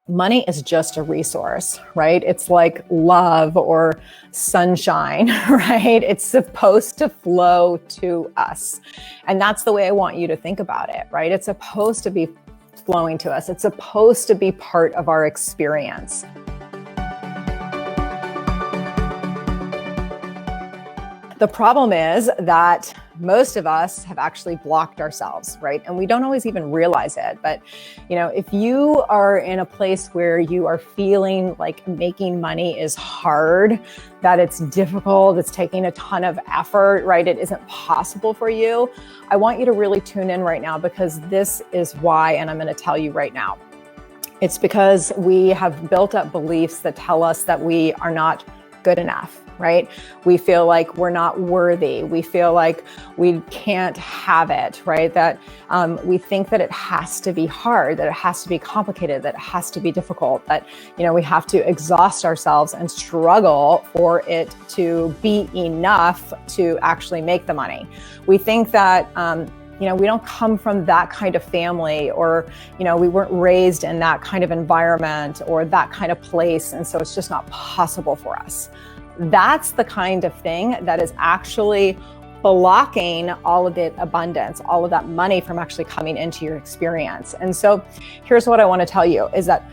Money is just a resource, right? It's like love or sunshine, right? It's supposed to flow to us. And that's the way I want you to think about it, right? It's supposed to be flowing to us. It's supposed to be part of our experience. The problem is that most of us have actually blocked ourselves, right? And we don't always even realize it. But, if you are in a place where you are feeling like making money is hard, that it's difficult, it's taking a ton of effort, right? It isn't possible for you. I want you to really tune in right now, because this is why, and I'm going to tell you right now. It's because we have built up beliefs that tell us that we are not good enough, right? We feel like we're not worthy. We feel like we can't have it, right? That we think that it has to be hard, that it has to be complicated, that it has to be difficult, that, we have to exhaust ourselves and struggle for it to be enough to actually make the money. We think that, we don't come from that kind of family, or, we weren't raised in that kind of environment or that kind of place. And so it's just not possible for us. That's the kind of thing that is actually blocking all of the abundance, all of that money from actually coming into your experience. And so here's what I want to tell you is that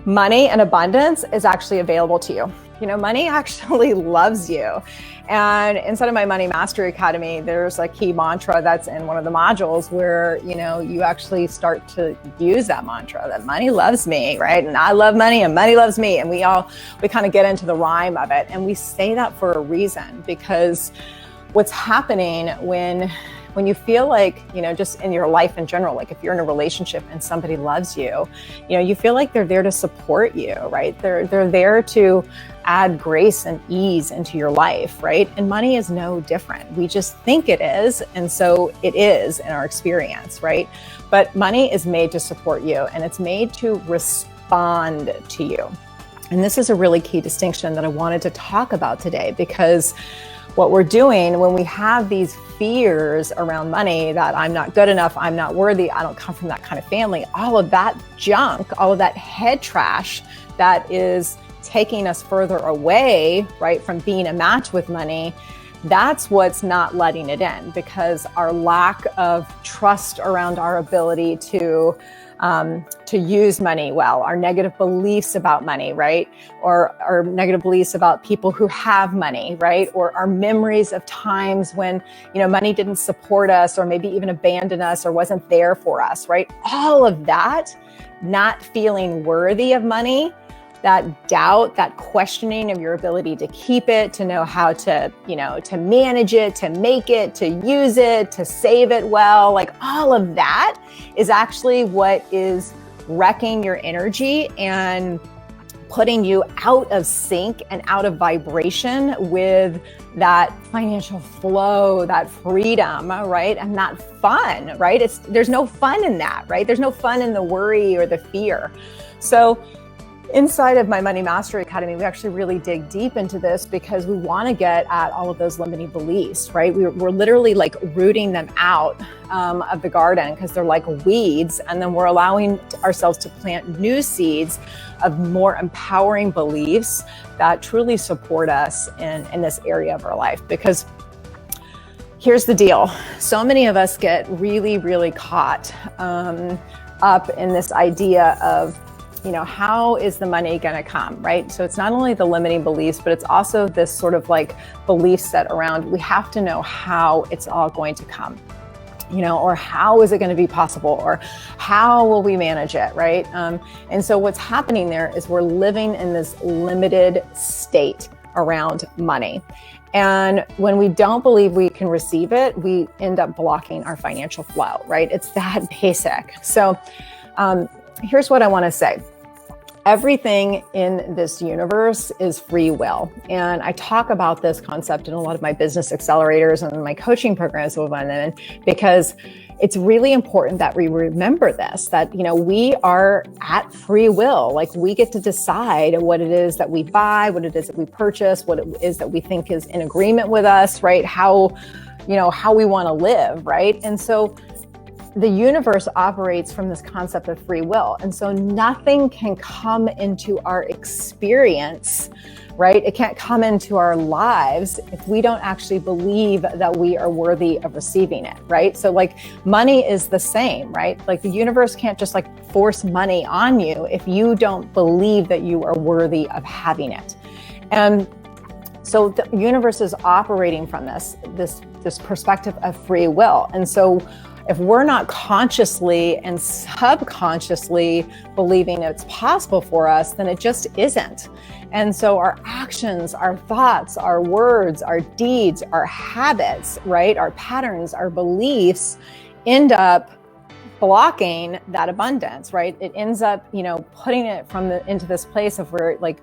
money and abundance is actually available to you. Money actually loves you. And inside of my Money Mastery Academy, there's a key mantra that's in one of the modules where, you actually start to use that mantra, that money loves me, right? And I love money and money loves me. And we kind of get into the rhyme of it. And we say that for a reason, because what's happening when you feel like, just in your life in general, like if you're in a relationship and somebody loves you, you feel like they're there to support you, right? They're there to add grace and ease into your life, right? And money is no different. We just think it is. And so it is in our experience, right? But money is made to support you, and it's made to respond to you. And this is a really key distinction that I wanted to talk about today, because what we're doing when we have these fears around money, that I'm not good enough, I'm not worthy, I don't come from that kind of family, all of that junk, all of that head trash that is taking us further away, right, from being a match with money, that's what's not letting it in, because our lack of trust around our ability to use money well, our negative beliefs about money, right? Or our negative beliefs about people who have money, right? Or our memories of times when, money didn't support us, or maybe even abandoned us, or wasn't there for us, right? All of that, not feeling worthy of money, that doubt, that questioning of your ability to keep it, to know how to, to manage it, to make it, to use it, to save it well, like all of that is actually what is wrecking your energy and putting you out of sync and out of vibration with that financial flow, that freedom, right? And that fun, right? There's no fun in that, right? There's no fun in the worry or the fear. So inside of my Money Mastery Academy, we actually really dig deep into this, because we want to get at all of those limiting beliefs, right? We're literally like rooting them out of the garden, because they're like weeds. And then we're allowing ourselves to plant new seeds of more empowering beliefs that truly support us in this area of our life. Because here's the deal. So many of us get really, really caught up in this idea of, how is the money going to come, right? So it's not only the limiting beliefs, but it's also this sort of like belief set around, we have to know how it's all going to come, or how is it going to be possible, or how will we manage it, right? And so what's happening there is we're living in this limited state around money. And when we don't believe we can receive it, we end up blocking our financial flow, right? It's that basic. So here's what I want to say. Everything in this universe is free will. And I talk about this concept in a lot of my business accelerators and my coaching programs with women, because it's really important that we remember this, that, we are at free will. Like, we get to decide what it is that we buy, what it is that we purchase, what it is that we think is in agreement with us, right? How we want to live, right? And so the universe operates from this concept of free will. And so nothing can come into our experience, right? It can't come into our lives if we don't actually believe that we are worthy of receiving it, right? So like money is the same, right? Like the universe can't just like force money on you if you don't believe that you are worthy of having it. And so the universe is operating from this perspective of free will. And so if we're not consciously and subconsciously believing it's possible for us, then it just isn't. And so our actions, our thoughts, our words, our deeds, our habits, right? Our patterns, our beliefs end up blocking that abundance, right? It ends up, putting it into this place of where like,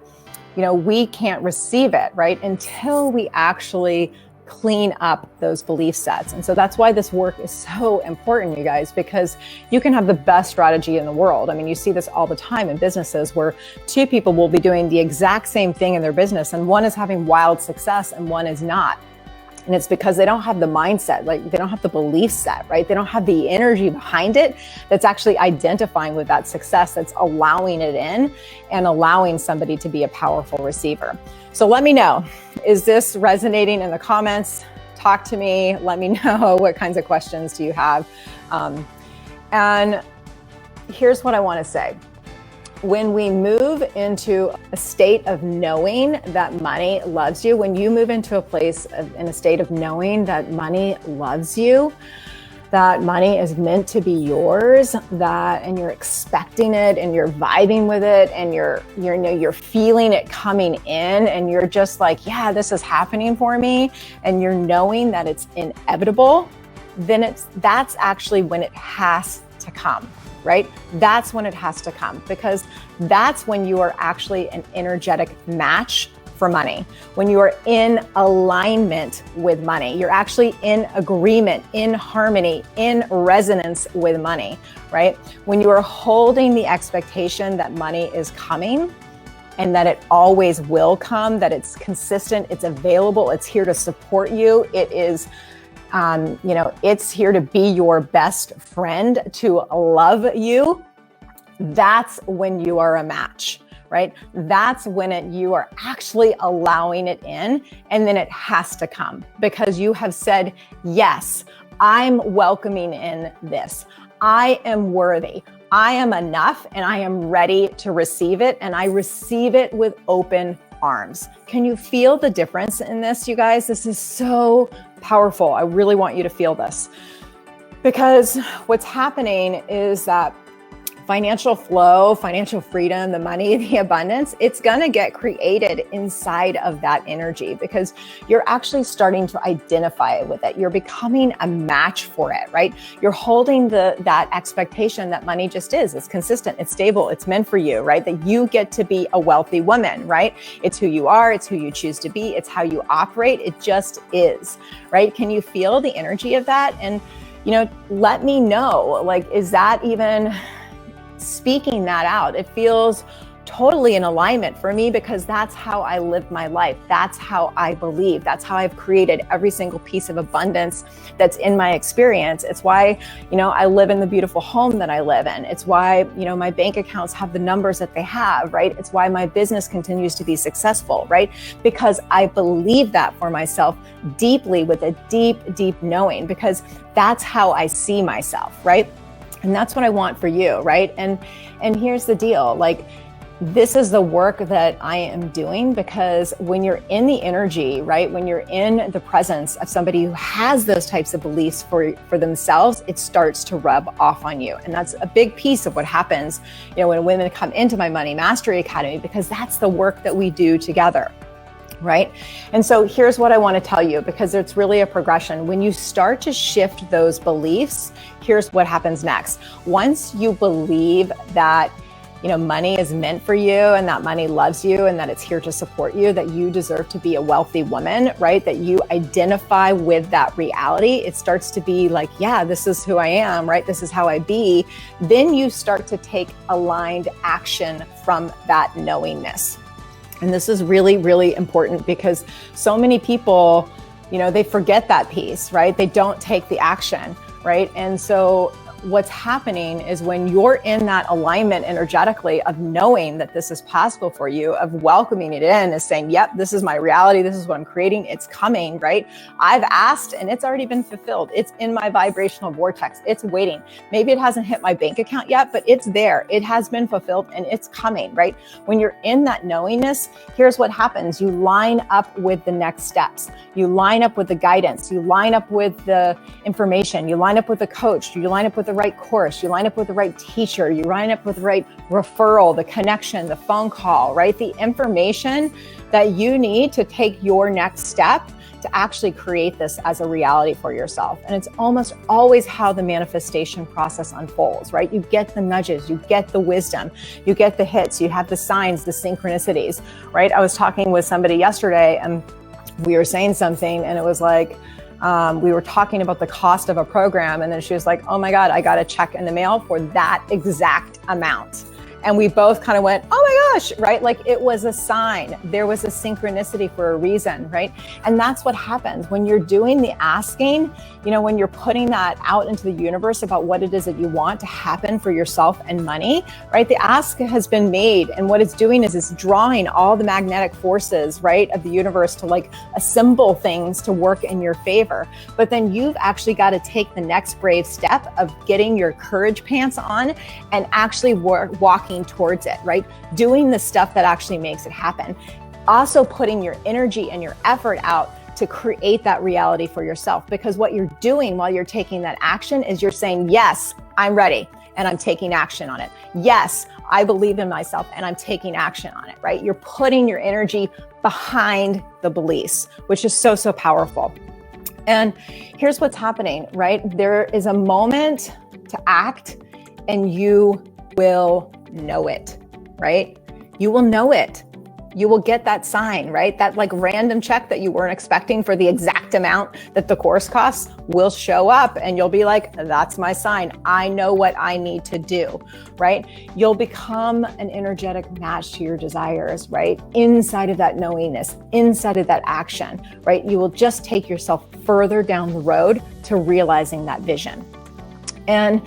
we can't receive it, right? Until we actually clean up those belief sets. And so that's why this work is so important, you guys, because you can have the best strategy in the world. I mean, you see this all the time in businesses where two people will be doing the exact same thing in their business, and one is having wild success and one is not. And it's because they don't have the mindset, like they don't have the belief set, right? They don't have the energy behind it that's actually identifying with that success, that's allowing it in and allowing somebody to be a powerful receiver. So let me know, is this resonating in the comments? Talk to me, let me know what kinds of questions do you have. And here's what I want to say. When we move into a state of knowing that money loves you, when you move into a place in a state of knowing that money loves you, that money is meant to be yours, and you're expecting it and you're vibing with it and you're feeling it coming in and you're just like, yeah, this is happening for me, and you're knowing that it's inevitable, then that's actually when it has to come. Right? That's when it has to come, because that's when you are actually an energetic match for money. When you are in alignment with money, you're actually in agreement, in harmony, in resonance with money, right? When you are holding the expectation that money is coming and that it always will come, that it's consistent, it's available, it's here to support you, it is it's here to be your best friend, to love you. That's when you are a match, right? That's when you are actually allowing it in, and then it has to come because you have said, yes, I'm welcoming in this. I am worthy. I am enough, and I am ready to receive it, and I receive it with open arms. Can you feel the difference in this, you guys? This is so powerful. I really want you to feel this, because what's happening is that financial flow, financial freedom, the money, the abundance, it's going to get created inside of that energy because you're actually starting to identify with it. You're becoming a match for it, right? You're holding that expectation that money just is. It's consistent, it's stable, it's meant for you, right? That you get to be a wealthy woman, right? It's who you are, it's who you choose to be, it's how you operate. It just is, right? Can you feel the energy of that? And, let me know, like, is that even speaking that out? It feels totally in alignment for me because that's how I live my life. That's how I believe. That's how I've created every single piece of abundance that's in my experience. It's why, I live in the beautiful home that I live in. It's why, my bank accounts have the numbers that they have, right? It's why my business continues to be successful, right? Because I believe that for myself deeply with a deep, deep knowing, because that's how I see myself, right? And that's what I want for you, right? And here's the deal, like, this is the work that I am doing because when you're in the energy, right? When you're in the presence of somebody who has those types of beliefs for themselves, it starts to rub off on you. And that's a big piece of what happens, when women come into my Money Mastery Academy, because that's the work that we do together. Right? And so here's what I want to tell you, because it's really a progression. When you start to shift those beliefs, here's what happens next. Once you believe that, money is meant for you and that money loves you and that it's here to support you, that you deserve to be a wealthy woman, right? That you identify with that reality, it starts to be like, yeah, this is who I am, right? This is how I be. Then you start to take aligned action from that knowingness. And this is really, really important because so many people, they forget that piece, right? They don't take the action, right? And so what's happening is when you're in that alignment energetically of knowing that this is possible for you, of welcoming it in, is saying, yep, this is my reality. This is what I'm creating. It's coming, right? I've asked and it's already been fulfilled. It's in my vibrational vortex. It's waiting. Maybe it hasn't hit my bank account yet, but it's there. It has been fulfilled and it's coming, right? When you're in that knowingness, here's what happens. You line up with the next steps. You line up with the guidance. You line up with the information. You line up with the coach. You line up with the right course. You line up with the right teacher. You line up with the right referral, the connection, the phone call, right? The information that you need to take your next step to actually create this as a reality for yourself. And it's almost always how the manifestation process unfolds, right? You get the nudges, you get the wisdom, you get the hits, you have the signs, the synchronicities, right? I was talking with somebody yesterday and we were saying something and it was like, we were talking about the cost of a program. And then she was like, oh my God, I got a check in the mail for that exact amount. And we both kind of went, oh my gosh, right? Like it was a sign. There was a synchronicity for a reason, right? And that's what happens when you're doing the asking, when you're putting that out into the universe about what it is that you want to happen for yourself and money, right? The ask has been made. And what it's doing is it's drawing all the magnetic forces, right, of the universe to like assemble things to work in your favor. But then you've actually got to take the next brave step of getting your courage pants on and actually walking towards it, right? Doing the stuff that actually makes it happen. Also putting your energy and your effort out to create that reality for yourself. Because what you're doing while you're taking that action is you're saying, yes, I'm ready and I'm taking action on it. Yes, I believe in myself and I'm taking action on it, right? You're putting your energy behind the beliefs, which is so, so powerful. And here's what's happening, right? There is a moment to act and you will know it, right? You will know it. You will get that sign, right? That like random check that you weren't expecting for the exact amount that the course costs will show up and you'll be like, that's my sign. I know what I need to do, right? You'll become an energetic match to your desires, right? Inside of that knowingness, inside of that action, right? You will just take yourself further down the road to realizing that vision. And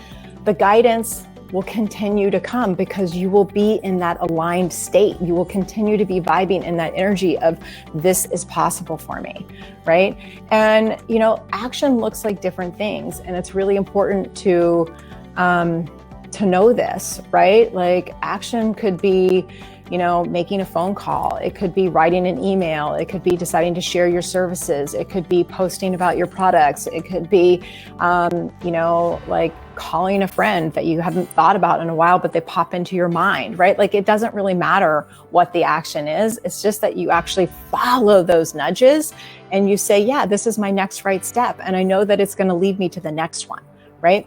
the guidance will continue to come because you will be in that aligned state. You will continue to be vibing in that energy of this is possible for me, right? And, action looks like different things. And it's really important to know this, right? Like action could be, making a phone call. It could be writing an email. It could be deciding to share your services. It could be posting about your products. It could be, like calling a friend that you haven't thought about in a while, but they pop into your mind, right? Like it doesn't really matter what the action is. It's just that you actually follow those nudges and you say, yeah, this is my next right step. And I know that it's going to lead me to the next one, right?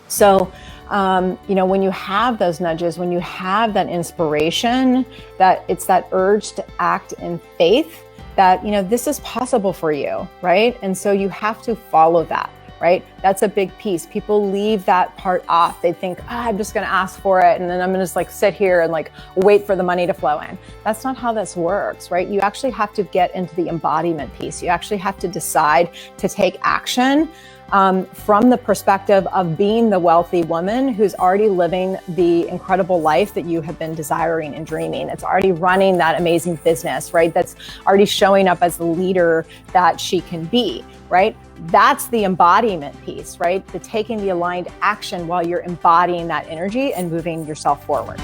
So, when you have those nudges, when you have that inspiration, that it's that urge to act in faith that, this is possible for you, right? And so you have to follow that, right? That's a big piece. People leave that part off. They think, I'm just going to ask for it. And then I'm going to just like sit here and like wait for the money to flow in. That's not how this works, right? You actually have to get into the embodiment piece. You actually have to decide to take action from the perspective of being the wealthy woman who's already living the incredible life that you have been desiring and dreaming. It's already running that amazing business, right? That's already showing up as the leader that she can be, right? That's the embodiment piece, right? The taking the aligned action while you're embodying that energy and moving yourself forward.